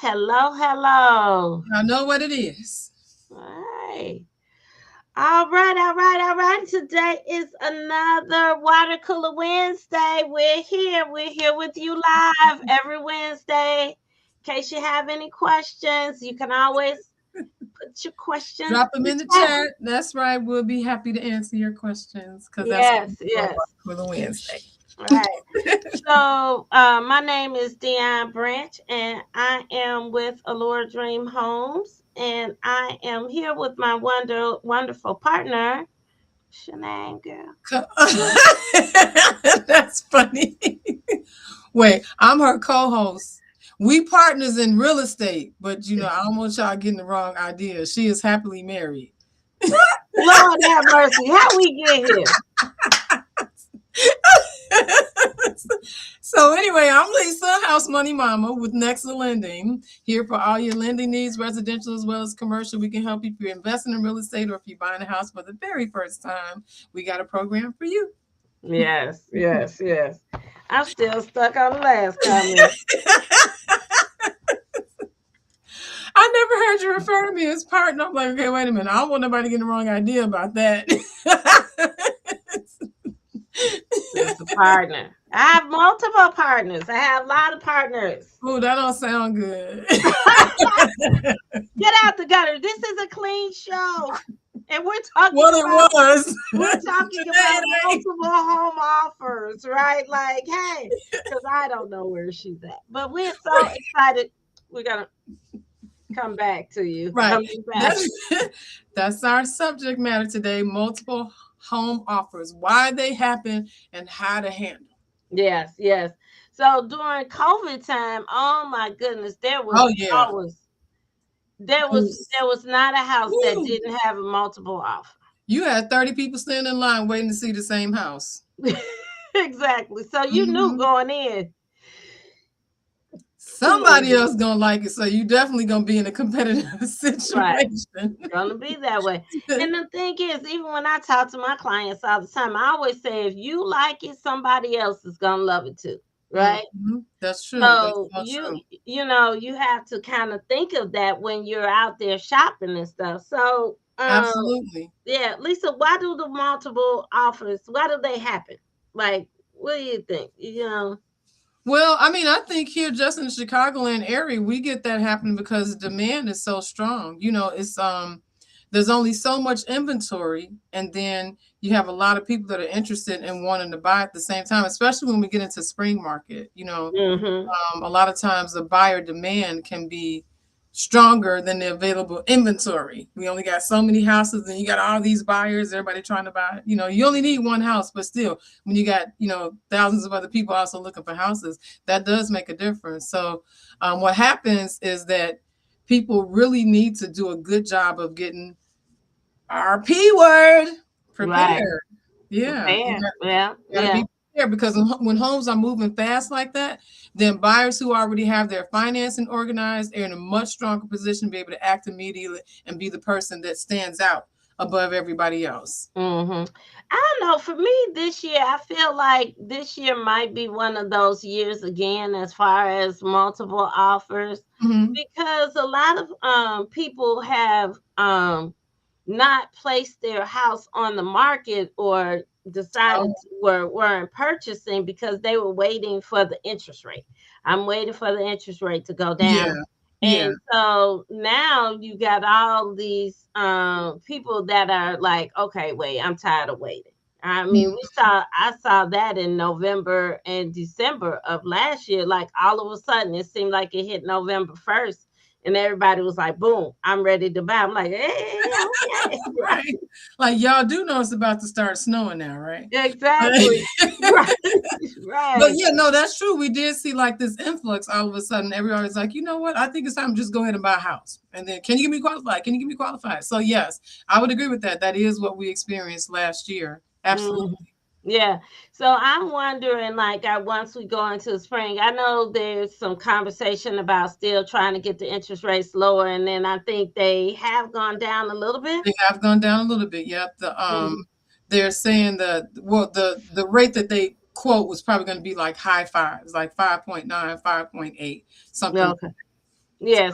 Hello. I know what it is. Hey. All right. Today is another Water Cooler Wednesday. We're here with you live every Wednesday. In case you have any questions, you can always put your questions Drop in them the in the chat. chat. That's right. We'll be happy to answer your questions because that's what we Yes, do on yes. for the Wednesday. All right. So, my name is Dione Branch, and I am with Allure Dream Homes, and I am here with my wonderful partner, Shanae girl. That's funny. Wait, I'm her co-host. We partners in real estate, but I don't want y'all getting the wrong idea. She is happily married. Lord have mercy. How we get here? So anyway, I'm Lisa, House Money Mama with Nexa Lending, here for all your lending needs, residential as well as commercial. We can help you if you're investing in real estate or if you're buying a house for the very first time. We got a program for you. Yes. I'm still stuck on the last comment. I never heard you refer to me as partner. I'm like, okay, wait a minute. I don't want nobody getting the wrong idea about that. It's a partner. I have multiple partners. I have a lot of partners. Oh, that don't sound good. Get out the gutter. This is a clean show. And we're talking What it about was. we're talking Today about it ain't. multiple home offers, right? Like, hey, because I don't know where she's at. But we're so excited. We're gonna come back to you. Right. Coming back. That's our subject matter today. Multiple home offers, why they happen and how to handle. Yes. So during COVID time, oh my goodness, Oh yeah. there was not a house that Woo. didn't have a multiple offer. You had 30 people standing in line waiting to see the same house. Exactly. So you knew Mhm. going in. Who was Somebody else gonna like it, so you definitely gonna be in a competitive right. situation. Gonna be that way. And the thing is, even when I talk to my clients all the time, I always say if you like it, somebody else is gonna love it too. Right. That's true. That's So so true. you have to kind of think of that when you're out there shopping and stuff. So Absolutely. yeah, Lisa, why do the multiple offers, why do they happen? Like, what do you think? Well, I mean, I think here just in the Chicagoland area, we get that happening because demand is so strong. It's there's only so much inventory, and then you have a lot of people that are interested in wanting to buy at the same time, especially when we get into spring market. Mm-hmm. A lot of times the buyer demand can be stronger than the available inventory. We only got so many houses and you got all these buyers, everybody trying to buy. You only need one house, but still, when you got, thousands of other people also looking for houses, that does make a difference. So what happens is that people really need to do a good job of getting our P word Right. prepared. Yeah. Fair. Yeah. Got to Yeah. be prepared because when homes are moving fast like that, then buyers who already have their financing organized are in a much stronger position to be able to act immediately and be the person that stands out above everybody else. Mm-hmm. I don't know. For me, this year, I feel like this year might be one of those years again, as far as multiple offers, Mm-hmm. because a lot of people have not placed their house on the market or decided Oh, weren't purchasing because they were waiting for the interest rate. I'm waiting for the interest rate to go yeah, down. yeah. And so now you got all these people that are like, okay, wait, I'm tired of waiting. I mean, I saw that in November and December of last year. Like all of a sudden, it seemed like it hit November 1st, and everybody was like, boom, I'm ready to buy. I'm like, hey, okay. Right. Like y'all do know it's about to start snowing now, right? Exactly. Right. But Right. yeah, no, that's true. We did see like this influx all of a sudden. Everybody's like, you know what? I think it's time to just go ahead and buy a house. And then, can you get me qualified? Can you get me qualified? So yes, I would agree with that. That is what we experienced last year. Mhm. Absolutely. Yeah. So I'm wondering, like, once we go into the spring, I know there's some conversation about still trying to get the interest rates lower, and then I think they have gone down a little bit. They have gone down a little bit. Yep. Mhm. They're saying the rate that they quote was probably going to be like high fives, like 5.9, 5.8, something. Okay. Yeah,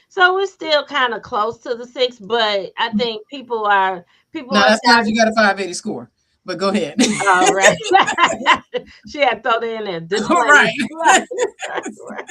so we're still kind of close to the six, but I think people Now have that's not if gotten you got a 580 score, but go ahead. all right. She had to throw that in there. Disclaimer. Right. Right, right, right.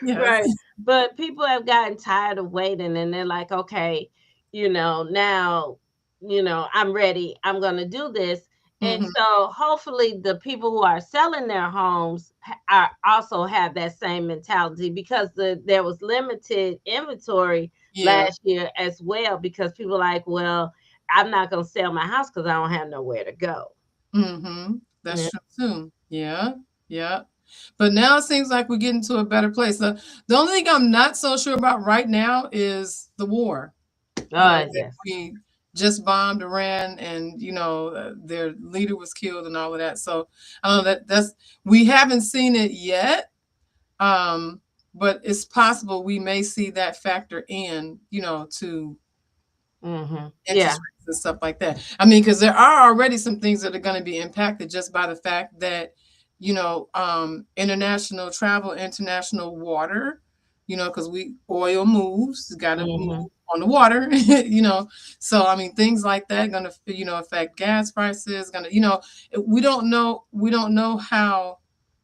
Yes. Right. But people have gotten tired of waiting and they're like, okay, now, I'm ready. I'm going to do this. And Hmm. so hopefully the people who are selling their homes are also have that same mentality because there was limited inventory Yeah. last year as well because people like, well, I'm not going to sell my house because I don't have nowhere to go. Hmm. That's Yeah. true too. Yeah. Yeah. But now it seems like we're getting to a better place. The only thing I'm not so sure about right now is the war. That Yes. we just bombed Iran, and their leader was killed and all of that. So I don't know that's we haven't seen it yet, um, but it's possible we may see that factor in, to Yeah. interest rates and stuff like that. I mean, because there are already some things that are going to be impacted just by the fact that, international travel, international water, because oil moves, got to move Hmm. on the water, So I mean, things like that going to, affect gas prices. Going to, we don't know how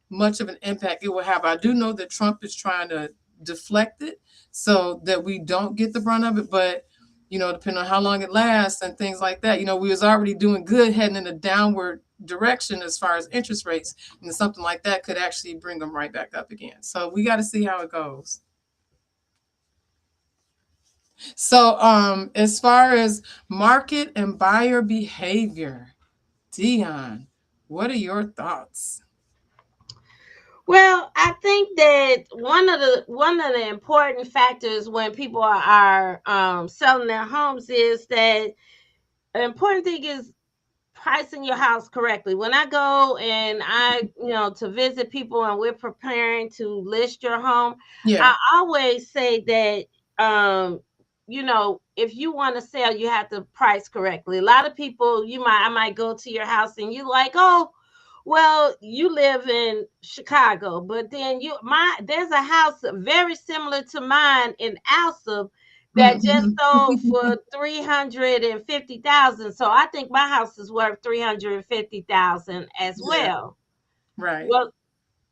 much of an impact it will have. I do know that Trump is trying to deflect it so that we don't get the brunt of it, but depending on how long it lasts and things like that, we was already doing good heading in a downward direction as far as interest rates, and something like that could actually bring them right back up again. So we got to see how it goes. So as far as market and buyer behavior, Dion, what are your thoughts? Well, I think that one of the important factors when people are selling their homes is that an important thing is pricing your house correctly. When I go and to visit people and we're preparing to list your home, Yeah. I always say that if you want to sell, you have to price correctly. A lot of people, I might go to your house and you like, oh, well, you live in Chicago, but then there's a house very similar to mine in Alsip that just Mhm. sold for 350,000. So I think my house is worth 350,000 as Yeah. well. Right. Well,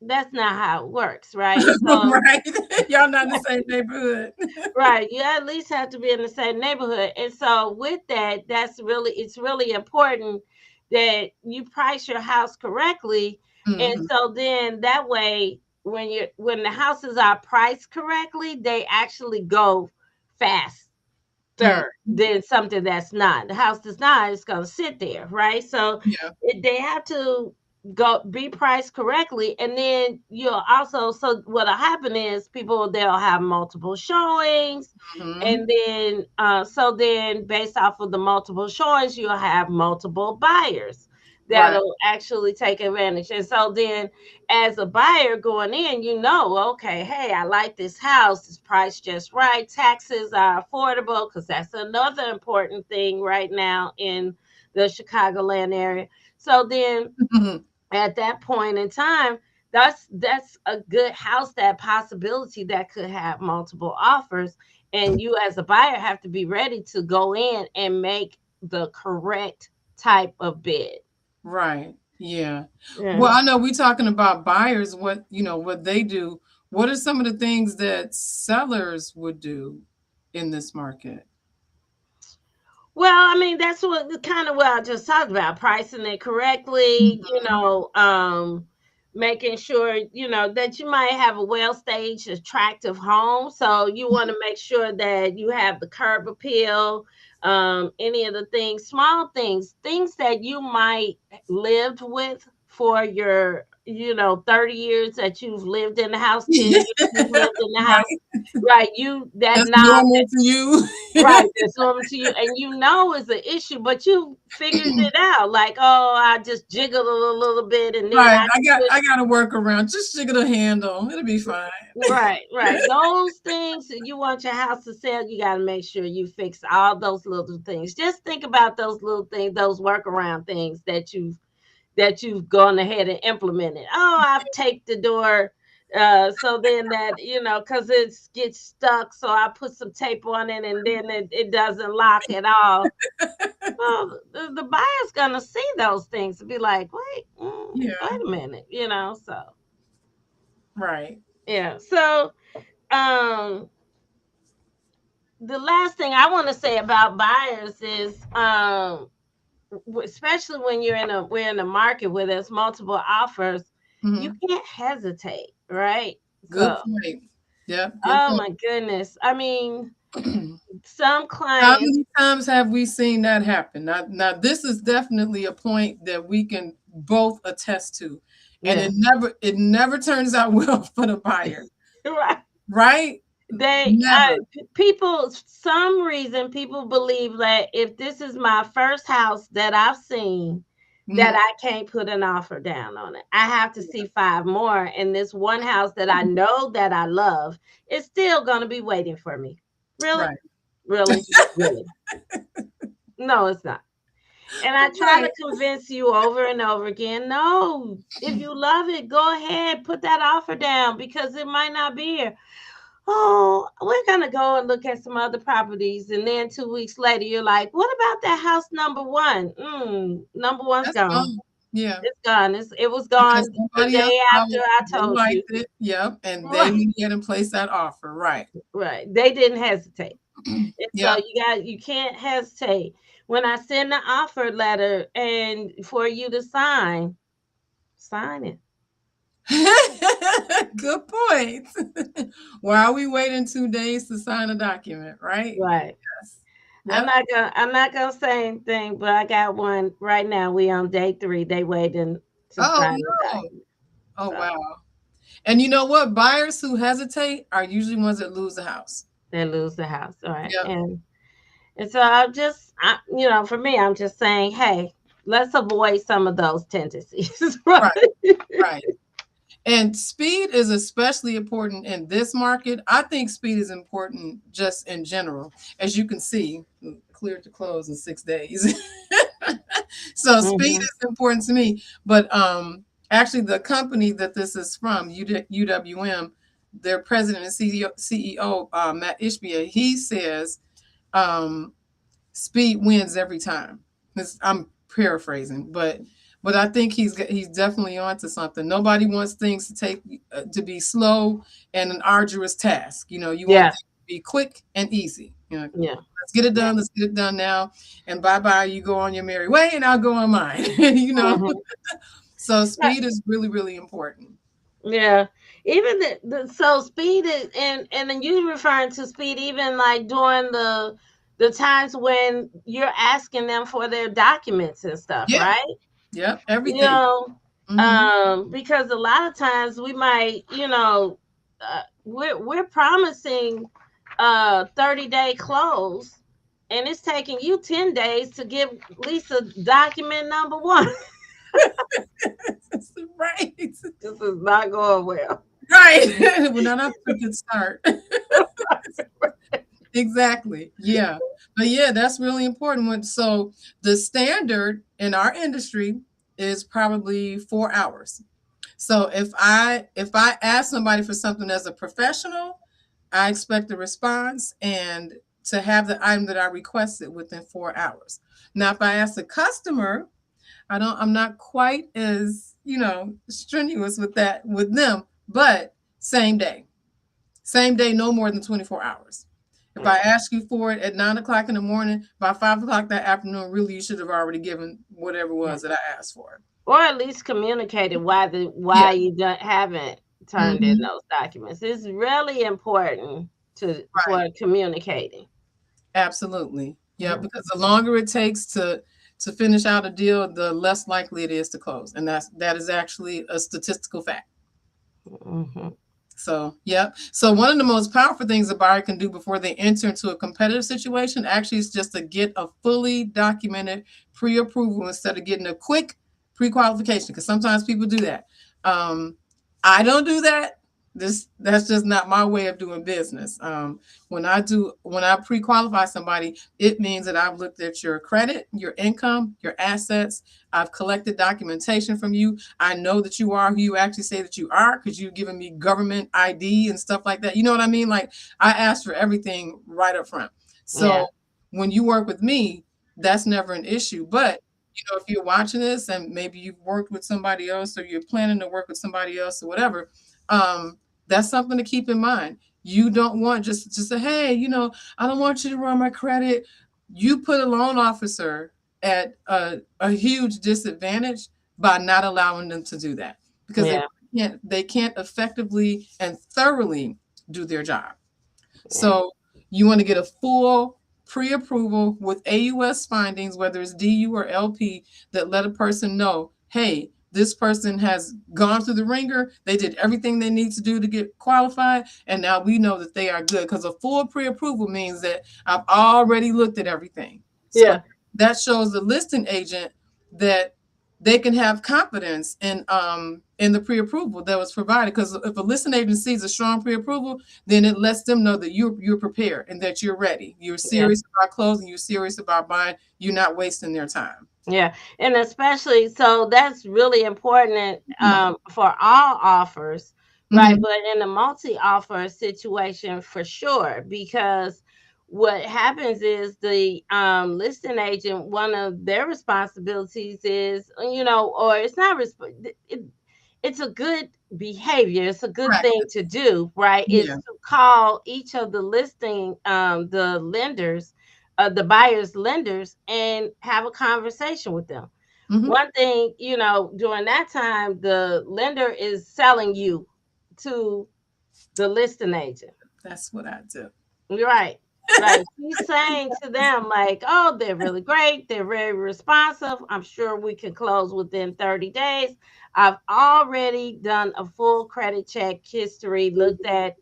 that's not how it works, right? So Right. Y'all not in the same neighborhood. right, you at least have to be in the same neighborhood. And so with that, it's really important that you price your house correctly. And Hmm. so then that way when the houses are priced correctly, they actually go fast Hmm. than something that's not. The house that's not, it's going to sit there, right? So Yeah. they have to go be priced correctly, and then you'll also. So what'll happen is they'll have multiple showings, Hmm. and then based off of the multiple showings, you'll have multiple buyers Right. that'll actually take advantage. And so then as a buyer going in, okay, hey, I like this house. It's priced just right. Taxes are affordable because that's another important thing right now in the Chicagoland area. So then Mhm. at that point in time, that's a good house, that possibility that could have multiple offers. And you as a buyer have to be ready to go in and make the correct type of bid. Right. Yeah. Well, Yeah. I know we're talking about buyers, what they do. What are some of the things that sellers would do in this market? Well, I mean, that's what I just talked about, pricing it correctly, Mhm. making sure, that you might have a well-staged, attractive home. So you want to make sure that you have the curb appeal, any of the things, small things that you might lived with for your, 30 years that you've lived in the house, 10 years you've lived in the house, Right. right? You that That's knob. normal to you. Right, that's normal to you, and it's an issue, but you figured it out. Like, oh, I just jiggled a little bit, and then Right. I I switched. got to work around. Just jiggle the handle. It'll be fine. Right, right. Those things that you want your house to sell, you got to make sure you fix all those little things. Just think about those little things, those workaround things that you've gone ahead and implemented. Oh, I've taped the door So then that, because it gets stuck, so I put some tape on it, and then it doesn't lock at all. Well, the buyer's gonna see those things and be like, Yeah. wait a minute, so Right. yeah. So um the last thing I want to say about buyers is especially when we're in a market where there's multiple offers, you Hmm. can't hesitate, right? Good So, point. Yep. Good oh point. my goodness. I mean, some How clients, many times have we seen that happen? Now, this is definitely a point that we can both attest to, and yeah, it never turns out well for the buyer, right. right? Never. People, some reason people believe that if this is my first house that I've seen, that Mhm. I can't put an offer down on it. I have to see five more, and this one house that I know that I love is still going to be waiting for me. Really? Right. Really? Really? No, it's not. And I try Right. to convince you over and over again, no, if you love it, go ahead, put that offer down because it might not be here. Oh, we're gonna go and look at some other properties. And then 2 weeks later, you're like, what about that house number one? Number one's That's gone. gone. Yeah. It's gone. It was Because gone the somebody else day saw after it, I they told you. liked it. Yep. And they Right, went ahead and placed that offer. Right. right. They didn't hesitate. And so Yep. you can't hesitate. When I send the offer letter and for you to sign it. Good point. Why are we waiting 2 days to sign a document, right? Right. Yes. Yep. I'm not gonna say anything, but I got one right now. We on day 3. They waiting to Oh sign the no. document. Oh So wow. And you know what? Buyers who hesitate are usually ones that lose the house. they lose the house. All right. Yep. And so for me, I'm just saying, hey, let's avoid some of those tendencies. Right. Right. Right. And speed is especially important in this market. I think speed is important just in general. As you can see, cleared to close in 6 days. So speed Hmm. is important to me. But actually the company that this is from, UWM, their president and CEO, Matt Ishbia, he says um, speed wins every time. I'm paraphrasing, but I think he's definitely onto something. Nobody wants things to take to be slow and an arduous task. You want Yeah. things to be quick and easy. Yeah. Let's get it Yeah. done. Let's get it done now. And bye bye. You go on your merry way, and I'll go on mine. you know. Hmm. So speed is really really important. Yeah. Even so speed is, and then you referring to speed even like during the times when you're asking them for their documents and stuff, Yeah. right? Yep. You Everything. know, Hmm. because a lot of times we might, we're promising 30-day close, and it's taking you 10 days to give Lisa document number one. Right. This is not going well. Right. Well, not off to a good start. Exactly. Yeah. But yeah, that's really important. So the standard in our industry is probably 4 hours. So if I ask somebody for something as a professional, I expect a response and to have the item that I requested within 4 hours. Now, if I ask a customer, I'm not quite as, strenuous with that with them, but same day. Same day, no more than 24 hours. If I ask you for it at 9 o'clock in the morning, by 5 o'clock that afternoon, really you should have already given whatever it Yeah. was that I asked for. Or at least communicated Yeah. why you haven't turned in Hmm. those documents. It's really important to Right. for communicating. Absolutely. Yeah, Mhm. because the longer it takes to finish out a deal, the less likely it is to close. And that is actually a statistical fact. Mhm. So, yep. So, one of the most powerful things a buyer can do before they enter into a competitive situation actually is just to get a fully documented pre approval instead of getting a quick pre qualification, because sometimes people do that. Um, I don't do that. That's just not my way of doing business. When I pre-qualify somebody, it means that I've looked at your credit, your income, your assets. I've collected documentation from you. I know that you are who you actually say that you are because you've given me government ID and stuff like that. You know what I mean? Like, I asked for everything right up front. Yeah. So when you work with me, that's never an issue. But if you're watching this and maybe you've worked with somebody else or you're planning to work with somebody else or whatever, that's something to keep in mind. You don't want just say, hey, I don't want you to run my credit. You put a loan officer at a huge disadvantage by not allowing them to do that because Yeah. they can't effectively and thoroughly do their job. Yeah. So you want to get a full pre-approval with AUS findings, whether it's DU or LP, that let a person know, hey, this person has gone through the ringer. They did everything they need to do to get qualified, and now we know that they are good. Because a full pre-approval means that I've already looked at everything. So Yeah. that shows the listing agent that they can have confidence in the pre-approval that was provided. Because if a listing agent sees a strong pre-approval, then it lets them know that you're prepared and that you're ready. You're Yeah. serious about closing. You're serious about buying. You're not wasting their time. Yeah, and especially so that's really important for all offers, right? Mm-hmm. But in a multi-offer situation, for sure, because what happens is the listing agent, one of their responsibilities is, or it's not it's a good behavior. It's a good thing to Practice. do, right? Is Yeah. to call each of the listing, the lenders, the buyers' lenders, and have a conversation with them. Mm-hmm. One thing, during that time, the lender is selling you to the listing agent. That's what I do. You're right. Right. She's saying to them, like, oh, they're really great. They're very responsive. I'm sure we can close within 30 days. I've already done a full credit check history, looked at,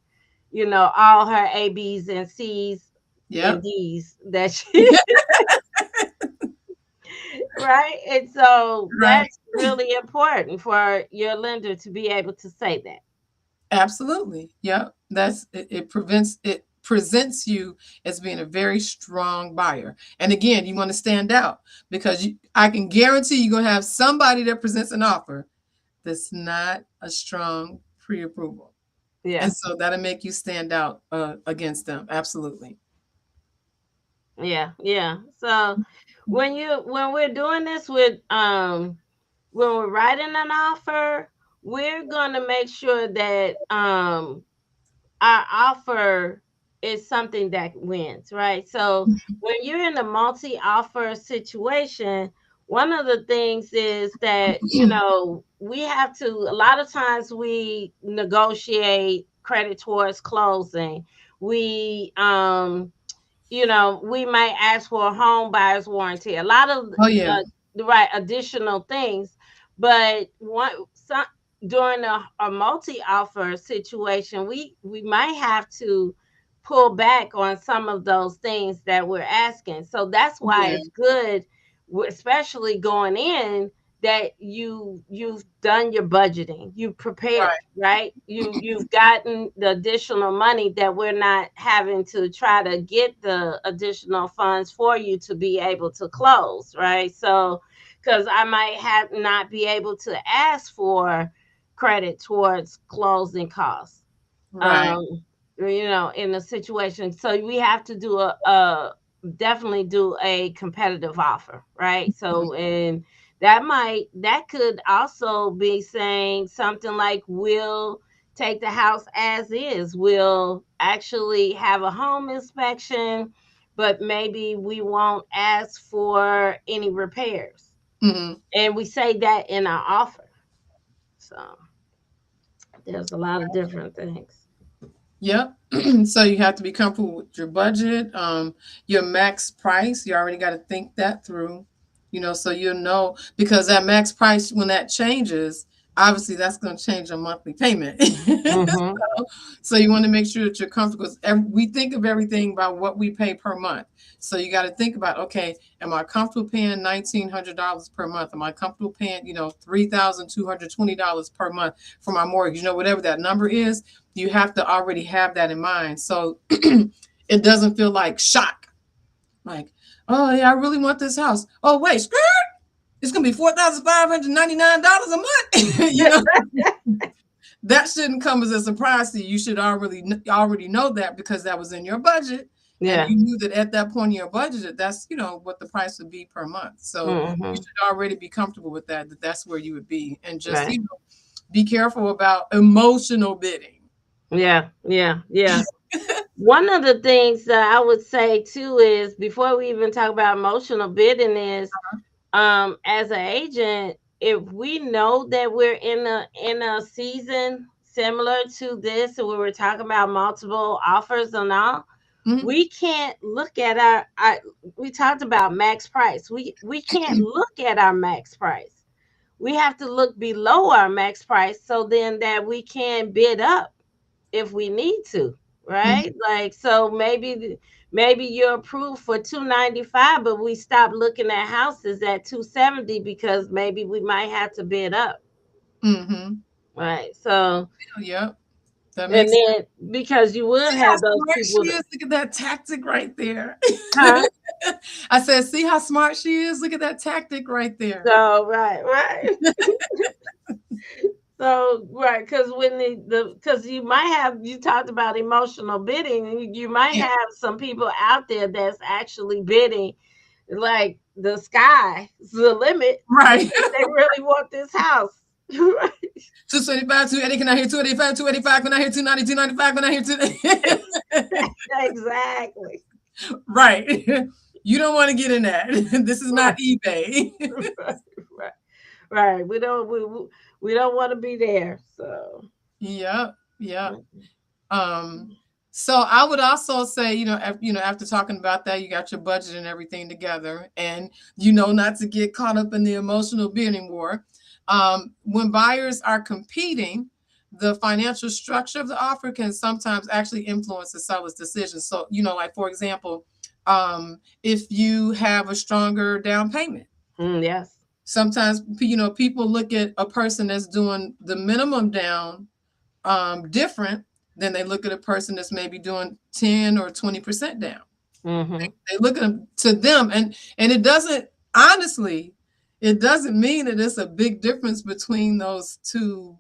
all her A, B's, and C's and Yep. D's that she, right? And so Right. that's really important for your lender to be able to say that. Absolutely. Yep. It presents you as being a very strong buyer. And again, you want to stand out because I can guarantee you're going to have somebody that presents an offer that's not a strong pre-approval. Yeah. And so that'll make you stand out against them. Absolutely. Yeah. Yeah. So when we're doing this with when we're writing an offer, we're gonna make sure that our offer is something that wins, right? So when you're in a multi-offer situation, one of the things is that, we have to, a lot of times we negotiate credit towards closing. We we might ask for a home buyer's warranty, a lot of Oh yeah. the right additional things. But during a multi-offer situation, we might have to pull back on some of those things that we're asking. So that's why Yeah. it's good, especially going in, that you've done your budgeting, you've prepared, Right. right? You've gotten the additional money, that we're not having to try to get the additional funds for you to be able to close, right? So because I might have not be able to ask for credit towards closing costs, Right. um in a situation. So we have to do a definitely do a competitive offer, right? So, and that could also be saying something like, we'll take the house as is, we'll actually have a home inspection, but maybe we won't ask for any repairs, Mm-hmm. and we say that in our offer. So there's a lot of different things. Yep. So you have to be comfortable with your budget, your max price. You already got to think that through, so you'll know because that max price, when that changes, obviously that's going to change your monthly payment. Mm-hmm. So you want to make sure that you're comfortable. 'Cause we think of everything by what we pay per month. So you got to think about, okay, am I comfortable paying $1,900 per month? Am I comfortable paying, $3,220 per month for my mortgage? Whatever that number is, you have to already have that in mind. So it doesn't feel like shock. Like, oh yeah, I really want this house. Oh wait, skirt, it's gonna be $4,599 a month. That shouldn't come as a surprise to you. You should already know that because that was in your budget, and Yeah. you knew that at that point in your budget, that's what the price would be per month. So you Mm-hmm. should already be comfortable with that. That's where you would be, and just Right. be careful about emotional bidding. Yeah. Yeah. Yeah. One of the things that I would say too is before we even talk about emotional bidding is as an agent, if we know that we're in a season similar to this, and we were talking about multiple offers and all, Mhm. we can't look at our we talked about max price. We can't look at our max price. We have to look below our max price so then that we can bid up if we need to, Mhm. right? Like so maybe you're approved for 295, but we stop looking at houses at 270 because maybe we might have to bid up, Mhm. right? So Yep, that and makes then because you would See how have those smart people she is? Look at that tactic right there. huh? I said, see how smart she is? Look at that tactic right there. So right. So right, because when the because you talked about emotional bidding, and you might Yeah, have some people out there that's actually bidding like the sky is the limit right. because they really want this house. Right. 275, 280, can I hear 285, 285, can I hear 290, 295, can I hear 2 Exactly. Right. You don't want to get in that. This is not Right. eBay. Right. Right. Right. We don't want to be there. So Yep. Yep. mm, Um, so I would also say, after talking about that, you got your budget and everything together, and not to get caught up in the emotional bidding war. When buyers are competing, the financial structure of the offer can sometimes actually influence the seller's decision. So, like for example, if you have a stronger down payment, yes. sometimes people look at a person that's doing the minimum down different than they look at a person that's maybe doing 10 or 20% down. Hmm. They look at them to them, and it doesn't honestly, it doesn't mean that it's a big difference between those two,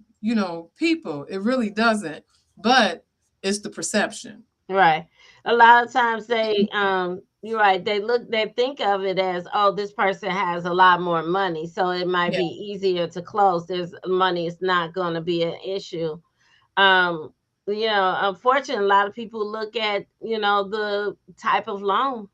people. It really doesn't, but it's the perception. Right. A lot of times you're right, they think of it as, oh, this person has a lot more money, so it might Yeah. be easier to close. There's money is not going to be an issue. Um, unfortunately, a lot of people look at, the type of loan,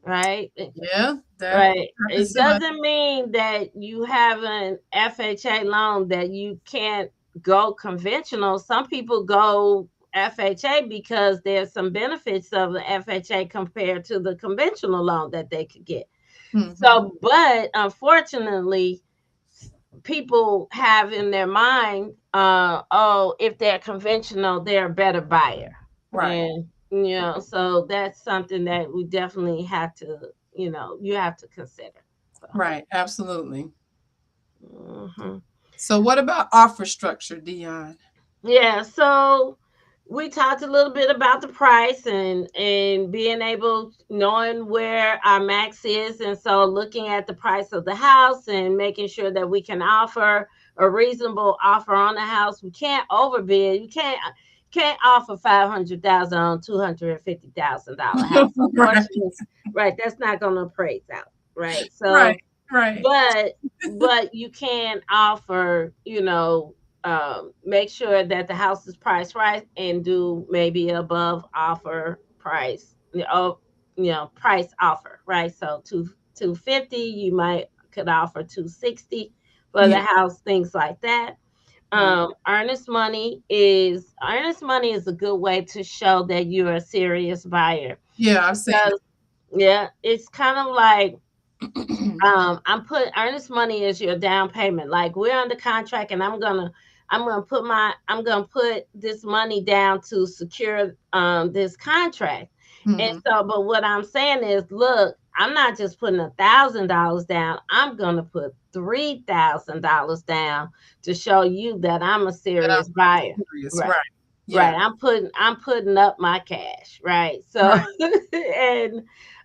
right? Yeah, that Right. happens It to us. doesn't mean that you have an FHA loan that you can't go conventional. Some people go FHA because there's some benefits of the FHA compared to the conventional loan that they could get. Hmm. So, but unfortunately, people have in their mind, oh, if they're conventional, they're a better buyer. Right, And, so that's something that we definitely have to, you have to consider. So, right, absolutely. mhm. So, what about offer structure, Dion? Yeah, so we talked a little bit about the price and being able knowing where our max is, and so looking at the price of the house and making sure that we can offer a reasonable offer on the house. We can't overbid. You can't offer 500,000 on $250,000 house. Right, Unfortunately, right, that's not going to appraise out, right? right, So right. but you can offer, make sure that the house is priced right and do maybe above offer price, price offer, right? So 250, you might could offer 260 for Yeah, the house, things like that. right. Earnest money is a good way to show that you're a serious buyer Yeah, I've seen because yeah, it's kind of like I'm put earnest money as your down payment. Like we're under contract, and I'm gonna put this money down to secure this contract. And Hmm. so, but what I'm saying is, look, I'm not just putting $1,000 down. I'm gonna put $3,000 down to show you that I'm a That serious I'm buyer. serious, Right. right? Right. Yeah, I'm putting up my cash. Right. So right.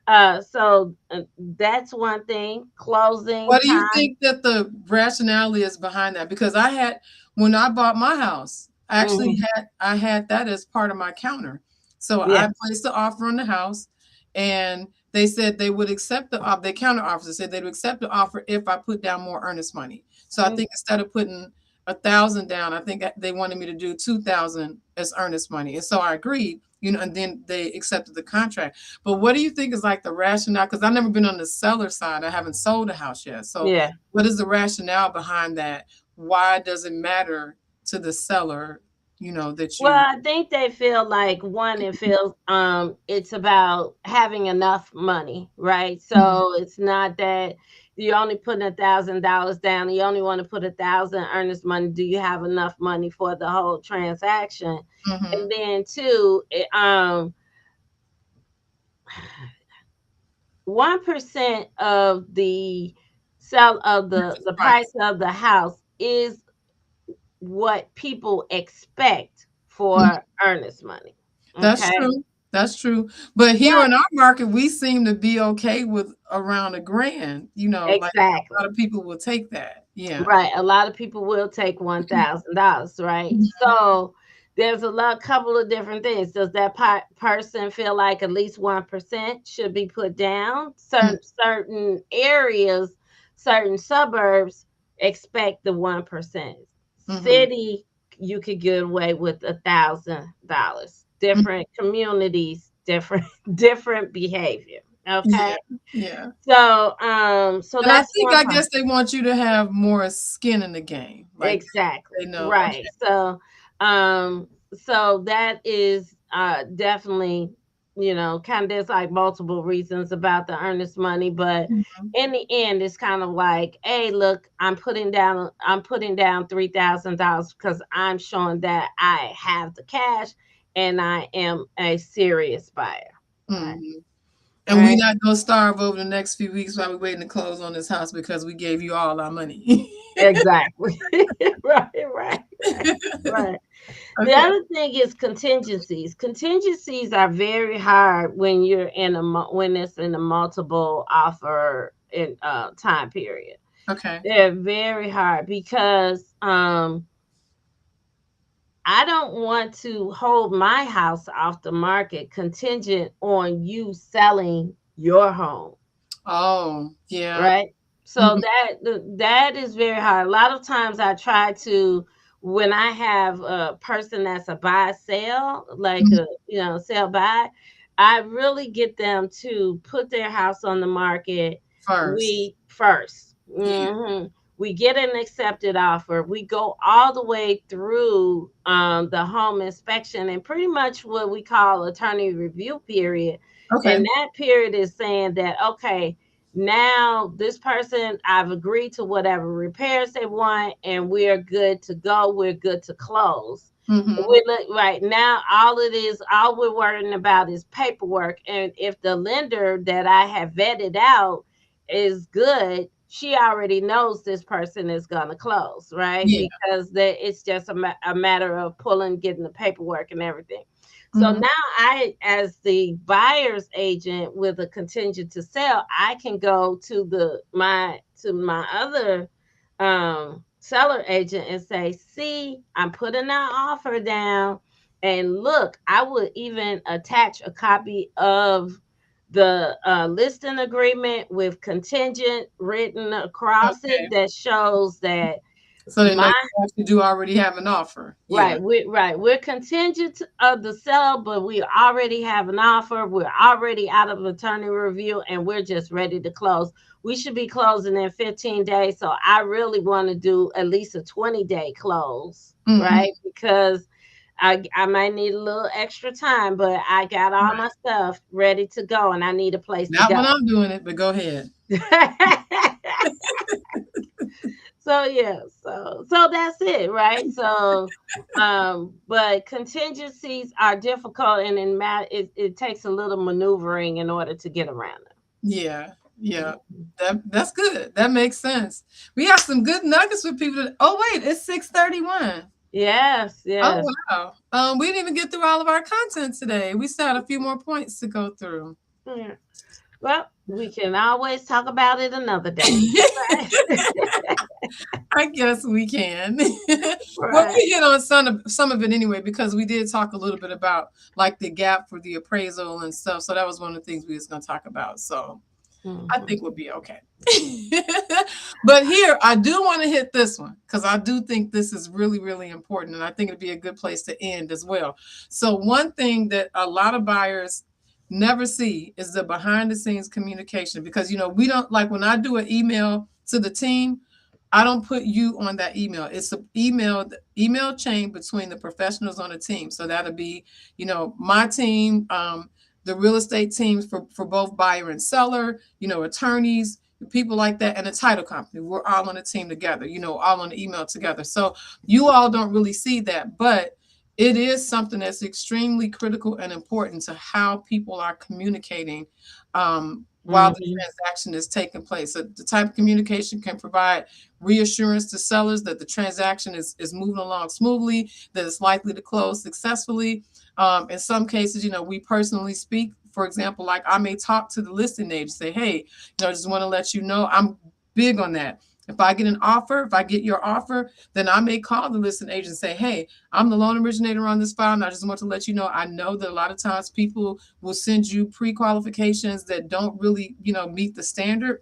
and that's one thing. Closing What do you time. think that the rationale is behind that? Because I had when I bought my house, Mhm. I had that as part of my counter. So Yeah. I placed the offer on the house, and they said they would accept the the counter officer said they would accept the offer if I put down more earnest money. So I Mm, think instead of putting 1,000 down, I think they wanted me to do 2,000 as earnest money, and so I agreed. And then they accepted the contract. But what do you think is like the rationale? Because I've never been on the seller side. I haven't sold a house yet. So yeah. what is the rationale behind that? Why does it matter to the seller, that Well, you I think they feel like one, it feels it's about having enough money, right? Mhm, So it's not that you only putting $1,000 down, you only want to put 1,000 earnest money. Do you have enough money for the whole transaction? And mhm. then two, 1% of the sell of Purchase the price. price of the house is what people expect Mhm. for earnest money. That's Okay. true. That's true. But here But in our market, we seem to be okay with around a grand. Like a exactly. lot of people will take that. Yeah. Right. A lot of people will take $1,000, right? Mhm, So there's couple of different things. Does that person feel like at least 1% should be put down? mhm, Certain areas, certain suburbs expect the 1%. mhm, City, you could get away with $1,000. mhm. Different communities, different different behavior. Okay. Yeah, yeah. So And I that's think one I part. guess they want you to have more skin in the game. Like they Exactly. know, Right. okay. So that is definitely, kind of there's like multiple reasons about the earnest money, but Mhm. in the end it's kind of like, hey, look, I'm putting down $3,000 because I'm showing that I have the cash and I am a serious buyer. Right. Mhm. And we Right. not gonna starve over the next few weeks while we waiting to close on this house because we gave you all our money. Exactly. Right. The Okay. other thing is contingencies. Contingencies are very hard when when it's in a multiple offer in time period. Okay. They're very hard because I don't want to hold my house off the market contingent on you selling your home. Oh, yeah. Right? So Mhm, that is very hard. A lot of times I try to, when I have a person that's a buy sell, like mhm. a sell buy, I really get them to put their house on the market. First. We first. Yeah. We get an accepted offer. We go all the way through the home inspection and pretty much what we call attorney review period. And Okay. that period is saying that, okay, now this person, I've agreed to whatever repairs they want and we're good to go, we're good to close. Mhm. We look right now, all we're worrying about is paperwork, and if the lender that I have vetted out is good, she already knows this person is going to close, right? Yeah. Because it's just a matter of getting the paperwork and everything. So Mhm. now I, as the buyer's agent with a contingent to sell, I can go to my other seller agent and say, see, I'm putting that offer down. And look, I would even attach a copy of the listing agreement with contingent written across it Okay. that shows that So they know my you actually do already have an offer. Yeah. We're contingent of the sale, but we already have an offer. We're already out of attorney review, and we're just ready to close. We should be closing in 15 days. So I really want to do at least a 20-day close, Mhm. right? Because I might need a little extra time, but I got all my Right. stuff ready to go, and I need a place to Not go. when I'm doing it, but go ahead. So yeah, so that's it, right? So but contingencies are difficult, and it takes a little maneuvering in order to get around Yeah, yeah. them. That's good. That makes sense. We have some good nuggets with people. Oh wait, it's 6:31. Yes, Oh yes. wow. We didn't even get through all of our content today. We still had a few more points to go through. Yeah. Well, we can always talk about it another day. I guess we can. Well, Right. we hit on some of it anyway because we did talk a little bit about like the gap for the appraisal and stuff. So that was one of the things we was going to talk about. So I Mhm. think we'll be okay. But here, I do want to hit this one because I do think this is really, really important. And I think it'd be a good place to end as well. So, one thing that a lot of buyers never see is the behind the scenes communication because, we don't like when I do an email to the team. I don't put you on that email. It's an email chain between the professionals on the team. So that'll be, my team, the real estate teams for both buyer and seller, attorneys, people like that, and a title company. We're all on a team together, all on the email together. So you all don't really see that, but it is something that's extremely critical and important to how people are communicating while the Mhm. transaction is taking place. So the type of communication can provide reassurance to sellers that the transaction is moving along smoothly, that it's likely to close successfully. In some cases, we personally speak. For example, like I may talk to the listing agent, say, hey, I just want to let you know I'm big on that. If I get your offer, then I may call the listing agent and say, hey, I'm the loan originator on this file. And I just want to let you know, I know that a lot of times people will send you pre-qualifications that don't really, meet the standard.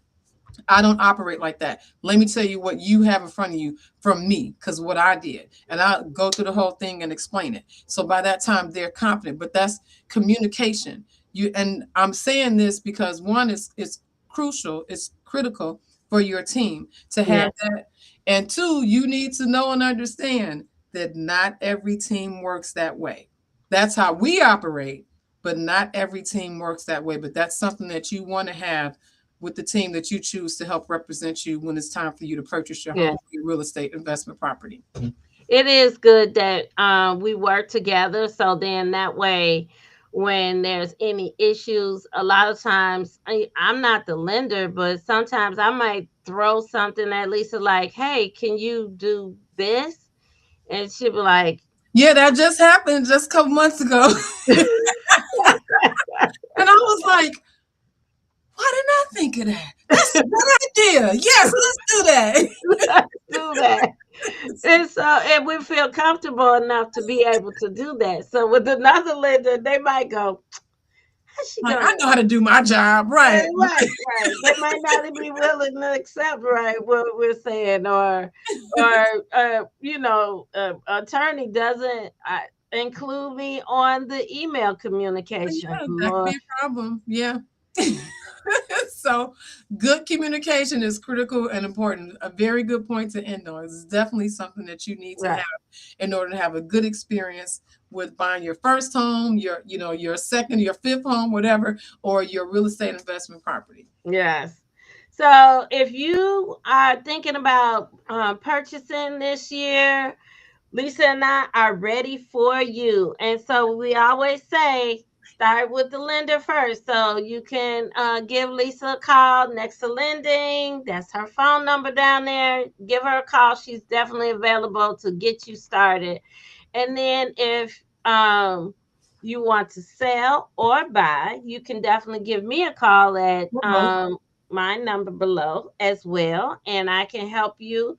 I don't operate like that. Let me tell you what you have in front of you from me, because what I did. And I'll go through the whole thing and explain it. So by that time, they're confident. But that's communication. And I'm saying this because one is crucial, it's critical for your team to have Yes. that. And two, you need to know and understand that not every team works that way. That's how we operate, but not every team works that way. But that's something that you want to have with the team that you choose to help represent you when it's time for you to purchase your home, Yes. your real estate investment property. It is good that we work together. So then that way, when there's any issues, a lot of times I'm not the lender, but sometimes I might throw something at Lisa like, hey, can you do this? And she'll be like, Yeah, that just happened just a couple months ago. And I was like, why didn't I think of that? That's a good idea. Yes, let's do that. let's do that. And we feel comfortable enough to be able to do that. So with another lender, they might go, how's she Like, gonna I know how to do my job. Right. right, right. They might not even be willing to accept right what we're saying, or attorney doesn't include me on the email communication. Yeah, that could be Lord, a problem. Yeah. So good communication is critical and important. A very good point to end on. It's definitely something that you need to have right? in order to have a good experience with buying your first home, your second, your fifth home, whatever, or your real estate investment property. Yes. So if you are thinking about purchasing this year, Lisa and I are ready for you. And so we always say, start with the lender first. So you can give Lisa a call next to lending. That's her phone number down there. Give her a call. She's definitely available to get you started. And then if you want to sell or buy, you can definitely give me a call at We're both. my number below as well. And I can help you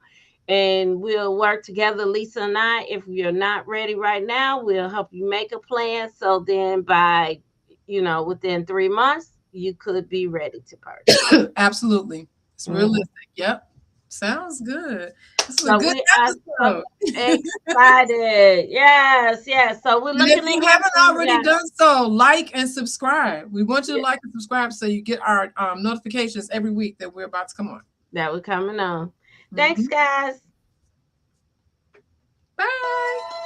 and we'll work together, Lisa and I. If you're not ready right now, we'll help you make a plan. So then by, within 3 months, you could be ready to purchase. Absolutely. It's Mhm. realistic. Yep. Sounds good. This is a So good we are so episode. excited. Yes, yes. So we're And if looking you ahead haven't for you already guys. done so, like and subscribe. We want you to like and subscribe so you get our notifications every week that we're about to come on. That we're coming on. Thanks, Mhm. guys. Bye.